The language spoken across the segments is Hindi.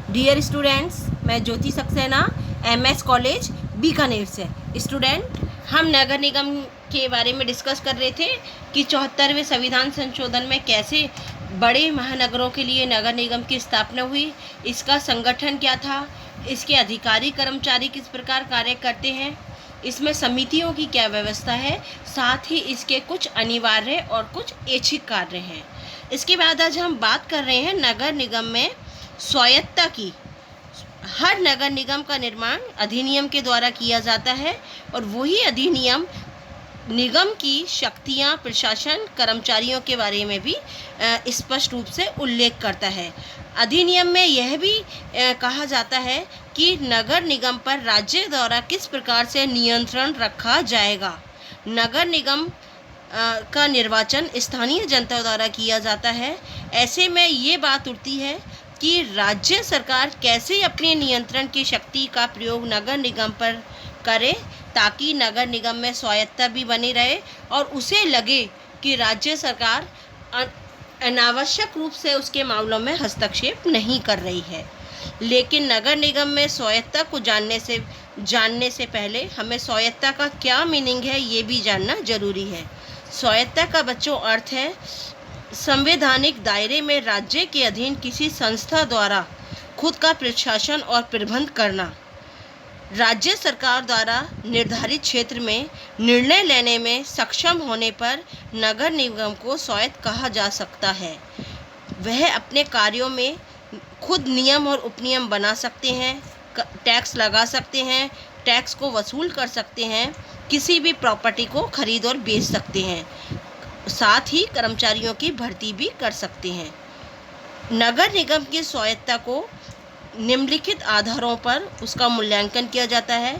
डियर स्टूडेंट्स, मैं ज्योति सक्सेना MS कॉलेज बीकानेर से स्टूडेंट। हम नगर निगम के बारे में डिस्कस कर रहे थे कि 74वें संविधान संशोधन में कैसे बड़े महानगरों के लिए नगर निगम की स्थापना हुई, इसका संगठन क्या था, इसके अधिकारी कर्मचारी किस प्रकार कार्य करते हैं, इसमें समितियों की क्या व्यवस्था है, साथ ही इसके कुछ अनिवार्य और कुछ ऐच्छिक कार्य हैं। इसके बाद आज हम बात कर रहे हैं नगर निगम में स्वायत्तता की। हर नगर निगम का निर्माण अधिनियम के द्वारा किया जाता है और वही अधिनियम निगम की शक्तियां, प्रशासन, कर्मचारियों के बारे में भी स्पष्ट रूप से उल्लेख करता है। अधिनियम में यह भी कहा जाता है कि नगर निगम पर राज्य द्वारा किस प्रकार से नियंत्रण रखा जाएगा। नगर निगम का निर्वाचन स्थानीय जनता द्वारा किया जाता है। ऐसे में ये बात उठती है कि राज्य सरकार कैसे अपने नियंत्रण की शक्ति का प्रयोग नगर निगम पर करे ताकि नगर निगम में स्वायत्तता भी बनी रहे और उसे लगे कि राज्य सरकार अनावश्यक रूप से उसके मामलों में हस्तक्षेप नहीं कर रही है। लेकिन नगर निगम में स्वायत्तता को जानने से पहले हमें स्वायत्तता का क्या मीनिंग है ये भी जानना जरूरी है। स्वायत्तता का बच्चों अर्थ है संवैधानिक दायरे में राज्य के अधीन किसी संस्था द्वारा खुद का प्रशासन और प्रबंध करना। राज्य सरकार द्वारा निर्धारित क्षेत्र में निर्णय लेने में सक्षम होने पर नगर निगम को स्वायत्त कहा जा सकता है। वह अपने कार्यों में खुद नियम और उपनियम बना सकते हैं, टैक्स लगा सकते हैं, टैक्स को वसूल कर सकते हैं, किसी भी प्रॉपर्टी को खरीद और बेच सकते हैं, साथ ही कर्मचारियों की भर्ती भी कर सकते हैं। नगर निगम की स्वायत्तता को निम्नलिखित आधारों पर उसका मूल्यांकन किया जाता है।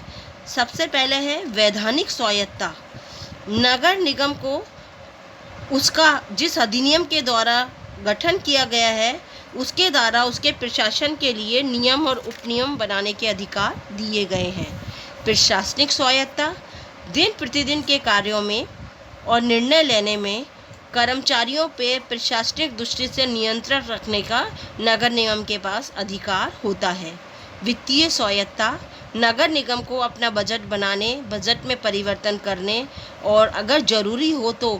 सबसे पहले है वैधानिक स्वायत्तता। नगर निगम को उसका जिस अधिनियम के द्वारा गठन किया गया है उसके द्वारा उसके प्रशासन के लिए नियम और उपनियम बनाने के अधिकार दिए गए हैं। प्रशासनिक स्वायत्तता दिन प्रतिदिन के कार्यों में और निर्णय लेने में कर्मचारियों पर प्रशासनिक दृष्टि से नियंत्रण रखने का नगर निगम के पास अधिकार होता है। वित्तीय स्वायत्तता नगर निगम को अपना बजट बनाने, बजट में परिवर्तन करने और अगर ज़रूरी हो तो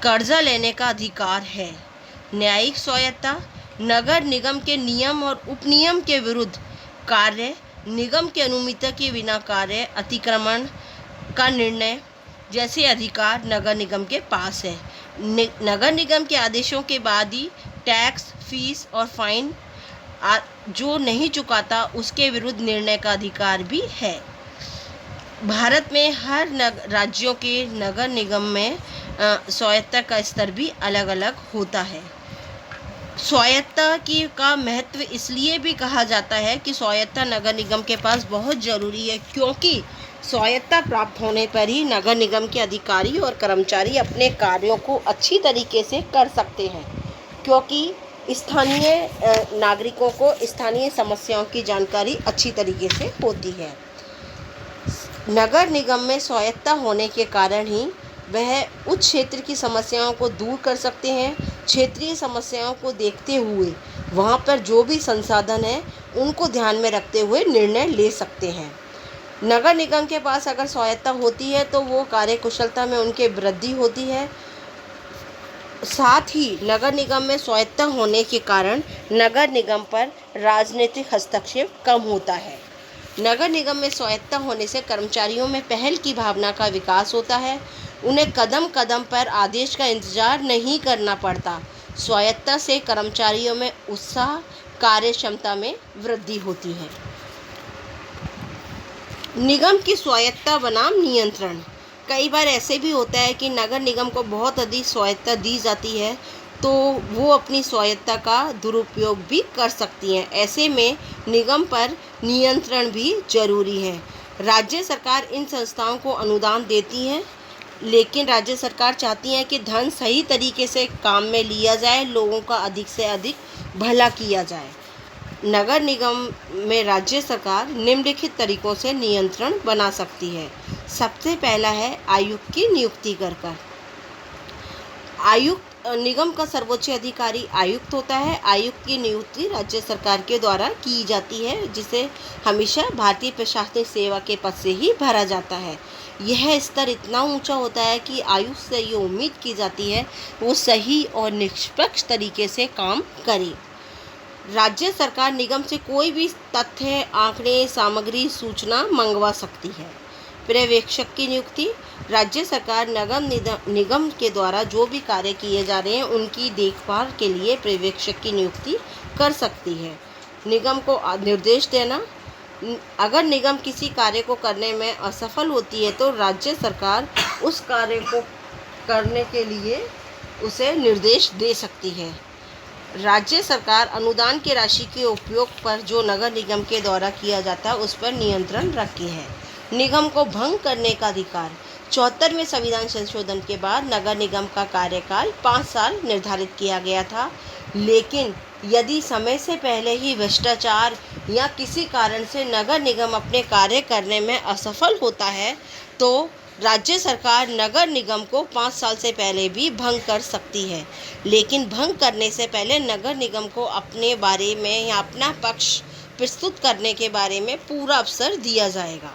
कर्जा लेने का अधिकार है। न्यायिक स्वायत्तता नगर निगम के नियम और उपनियम के विरुद्ध कार्य, निगम की अनुमति के बिना कार्य, अतिक्रमण का निर्णय जैसे अधिकार नगर निगम के पास है। नगर निगम के आदेशों के बाद ही टैक्स, फीस और फाइन जो नहीं चुकाता उसके विरुद्ध निर्णय का अधिकार भी है। भारत में हर राज्यों के नगर निगम में स्वायत्तता का स्तर भी अलग अलग होता है। स्वायत्तता का महत्व इसलिए भी कहा जाता है कि स्वायत्तता नगर निगम के पास बहुत ज़रूरी है, क्योंकि स्वायत्तता प्राप्त होने पर ही नगर निगम के अधिकारी और कर्मचारी अपने कार्यों को अच्छी तरीके से कर सकते हैं, क्योंकि स्थानीय नागरिकों को स्थानीय समस्याओं की जानकारी अच्छी तरीके से होती है। नगर निगम में स्वायत्तता होने के कारण ही वह उस क्षेत्र की समस्याओं को दूर कर सकते हैं। क्षेत्रीय समस्याओं को देखते हुए वहाँ पर जो भी संसाधन है उनको ध्यान में रखते हुए निर्णय ले सकते हैं। नगर निगम के पास अगर स्वायत्तता होती है तो वो कार्यकुशलता में उनके वृद्धि होती है। साथ ही नगर निगम में स्वायत्तता होने के कारण नगर निगम पर राजनीतिक हस्तक्षेप कम होता है। नगर निगम में स्वायत्तता होने से कर्मचारियों में पहल की भावना का विकास होता है। उन्हें कदम कदम पर आदेश का इंतजार नहीं करना पड़ता। स्वायत्तता से कर्मचारियों में उत्साह, कार्य क्षमता में वृद्धि होती है। निगम की स्वायत्तता बनाम नियंत्रण। कई बार ऐसे भी होता है कि नगर निगम को बहुत अधिक स्वायत्तता दी जाती है तो वो अपनी स्वायत्तता का दुरुपयोग भी कर सकती हैं। ऐसे में निगम पर नियंत्रण भी जरूरी है। राज्य सरकार इन संस्थाओं को अनुदान देती है, लेकिन राज्य सरकार चाहती है कि धन सही तरीके से काम में लिया जाए, लोगों का अधिक से अधिक भला किया जाए। नगर निगम में राज्य सरकार निम्नलिखित तरीकों से नियंत्रण बना सकती है। सबसे पहला है आयुक्त की नियुक्ति कर। आयुक्त निगम का सर्वोच्च अधिकारी आयुक्त होता है। आयुक्त की नियुक्ति राज्य सरकार के द्वारा की जाती है, जिसे हमेशा भारतीय प्रशासनिक सेवा के पद से ही भरा जाता है। यह स्तर इतना ऊंचा होता है कि आयुक्त से ये उम्मीद की जाती है वो सही और निष्पक्ष तरीके से काम करे। राज्य सरकार निगम से कोई भी तथ्य, आंकड़े, सामग्री, सूचना मंगवा सकती है। पर्यवेक्षक की नियुक्ति। राज्य सरकार निगम के द्वारा जो भी कार्य किए जा रहे हैं उनकी देखभाल के लिए पर्यवेक्षक की नियुक्ति कर सकती है। निगम को निर्देश देना। अगर निगम किसी कार्य को करने में असफल होती है तो राज्य सरकार उस कार्य को करने के लिए उसे निर्देश दे सकती है। राज्य सरकार अनुदान की राशि के उपयोग पर जो नगर निगम के द्वारा किया जाता है उस पर नियंत्रण रखती है। निगम को भंग करने का अधिकार। 74वें संविधान संशोधन के बाद नगर निगम का कार्यकाल 5 साल निर्धारित किया गया था, लेकिन यदि समय से पहले ही भ्रष्टाचार या किसी कारण से नगर निगम अपने कार्य करने में असफल होता है तो राज्य सरकार नगर निगम को 5 साल से पहले भी भंग कर सकती है। लेकिन भंग करने से पहले नगर निगम को अपने बारे में या अपना पक्ष प्रस्तुत करने के बारे में पूरा अवसर दिया जाएगा।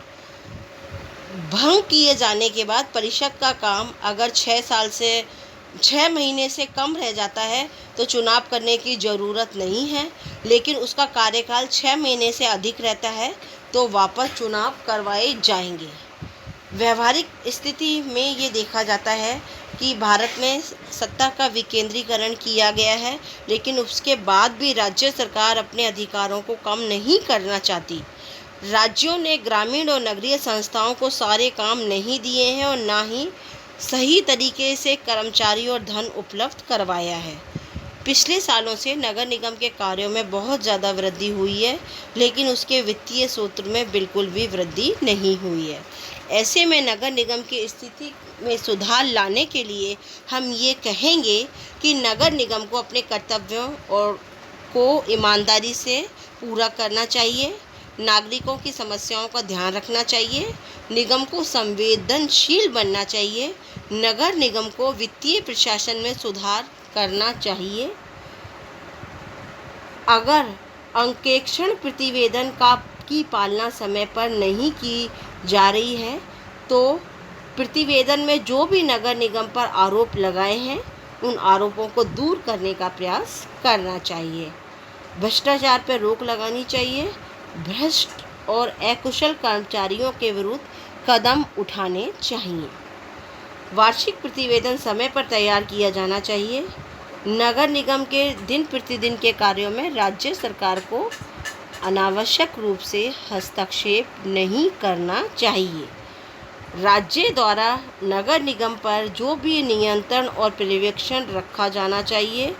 भंग किए जाने के बाद परिषद का काम अगर 6 महीने से कम रह जाता है तो चुनाव करने की ज़रूरत नहीं है, लेकिन उसका कार्यकाल 6 महीने से अधिक रहता है तो वापस चुनाव करवाए जाएंगे। व्यवहारिक स्थिति में ये देखा जाता है कि भारत में सत्ता का विकेंद्रीकरण किया गया है, लेकिन उसके बाद भी राज्य सरकार अपने अधिकारों को कम नहीं करना चाहती। राज्यों ने ग्रामीण और नगरीय संस्थाओं को सारे काम नहीं दिए हैं और ना ही सही तरीके से कर्मचारी और धन उपलब्ध करवाया है। पिछले सालों से नगर निगम के कार्यों में बहुत ज़्यादा वृद्धि हुई है, लेकिन उसके वित्तीय सूत्र में बिल्कुल भी वृद्धि नहीं हुई है। ऐसे में नगर निगम की स्थिति में सुधार लाने के लिए हम ये कहेंगे कि नगर निगम को अपने कर्तव्यों को ईमानदारी से पूरा करना चाहिए, नागरिकों की समस्याओं का ध्यान रखना चाहिए, निगम को संवेदनशील बनना चाहिए, नगर निगम को वित्तीय प्रशासन में सुधार करना चाहिए। अगर अंकेक्षण प्रतिवेदन की पालना समय पर नहीं की जा रही है तो प्रतिवेदन में जो भी नगर निगम पर आरोप लगाए हैं उन आरोपों को दूर करने का प्रयास करना चाहिए। भ्रष्टाचार पर रोक लगानी चाहिए। भ्रष्ट और अकुशल कर्मचारियों के विरुद्ध कदम उठाने चाहिए। वार्षिक प्रतिवेदन समय पर तैयार किया जाना चाहिए। नगर निगम के दिन प्रतिदिन के कार्यों में राज्य सरकार को अनावश्यक रूप से हस्तक्षेप नहीं करना चाहिए। राज्य द्वारा नगर निगम पर जो भी नियंत्रण और पर्यवेक्षण रखा जाना चाहिए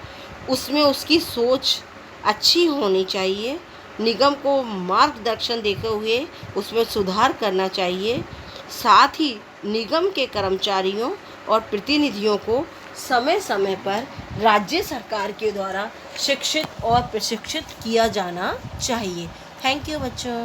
उसमें उसकी सोच अच्छी होनी चाहिए। निगम को मार्गदर्शन देते हुए उसमें सुधार करना चाहिए। साथ ही निगम के कर्मचारियों और प्रतिनिधियों को समय समय पर राज्य सरकार के द्वारा शिक्षित और प्रशिक्षित किया जाना चाहिए। थैंक यू बच्चों।